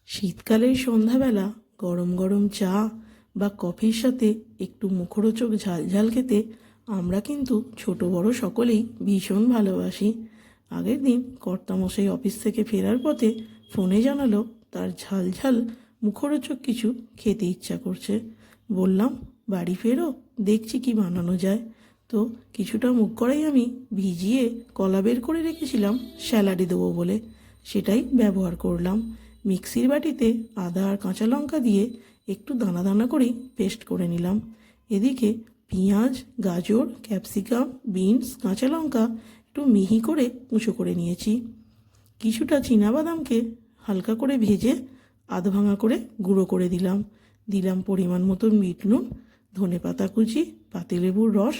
শীতকালের সন্ধ্যাবেলা গরম গরম চা বা কফির সাথে একটু মুখরোচক ঝাল ঝাল খেতে আমরা কিন্তু ছোট বড় সকলেই ভীষণ ভালোবাসি। আগের দিন কর্তামশাই অফিস থেকে ফেরার পথে ফোনে জানালো তার ঝাল ঝাল মুখরোচক কিছু খেতে ইচ্ছা করছে। বললাম, বাড়ি ফেরো, দেখছি কি বানানো যায়। তো কিছুটা মুগ কড়াই আমি ভিজিয়ে কলা বের করে রেখেছিলাম স্যালাডে দেবো বলে, সেটাই ব্যবহার করলাম। মিক্সির বাটিতে আদা আর কাঁচা লঙ্কা দিয়ে একটু দানা দানা করেই পেস্ট করে নিলাম। এদিকে পেঁয়াজ, গাজর, ক্যাপসিকাম, বিনস, কাঁচা লঙ্কা একটু মিহি করে কুঁচো করে নিয়েছি। কিছুটা চীনাবাদামকে হালকা করে ভেজে আধ ভাঙা করে গুঁড়ো করে দিলাম পরিমাণ মতো বিট নুন, ধনে পাতা কুচি, পাতিলেবুর রস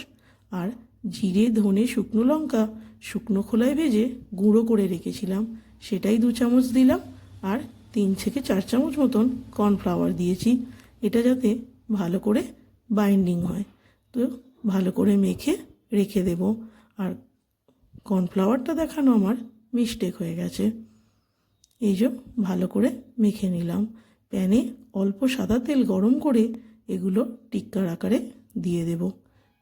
আর জিরে, ধনে, শুকনো লঙ্কা শুকনো খোলায় ভেজে গুঁড়ো করে রেখেছিলাম, সেটাই 2 চামচ দিলাম। আর 3 থেকে 4 চামচ মতন কর্নফ্লাওয়ার দিয়েছি, এটা যাতে ভালো করে বাইন্ডিং হয়। তো ভালো করে মেখে রেখে দেব। আর কর্নফ্লাওয়ারটা দেখানো আমার মিস্টেক হয়ে গেছে। এই যে ভালো করে মেখে নিলাম। প্যানে অল্প সাদা তেল গরম করে এগুলো টিক্কার আকারে দিয়ে দেব।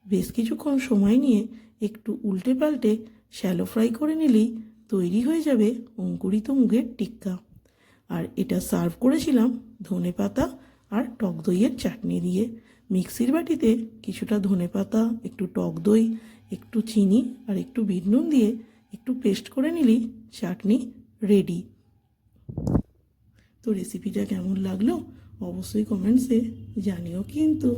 বেশ কিছুক্ষণ সময় নিয়ে একটু উল্টে পাল্টে শ্যালো ফ্রাই করে নিলেই তৈরি হয়ে যাবে অঙ্কুরিত মুগের টিক্কা। আর এটা সার্ভ করেছিলাম ধনেপাতা আর টক দইয়ের চাটনি দিয়ে। মিক্সির বাটিতে কিছুটা ধনেপাতা, একটু টক দই, একটু চিনি আর একটু বিট নুন দিয়ে একটু পেস্ট করে নিলেই চাটনি রেডি। তো রেসিপিটা কেমন লাগলো অবশ্যই কমেন্টসে জানিও কিন্তু।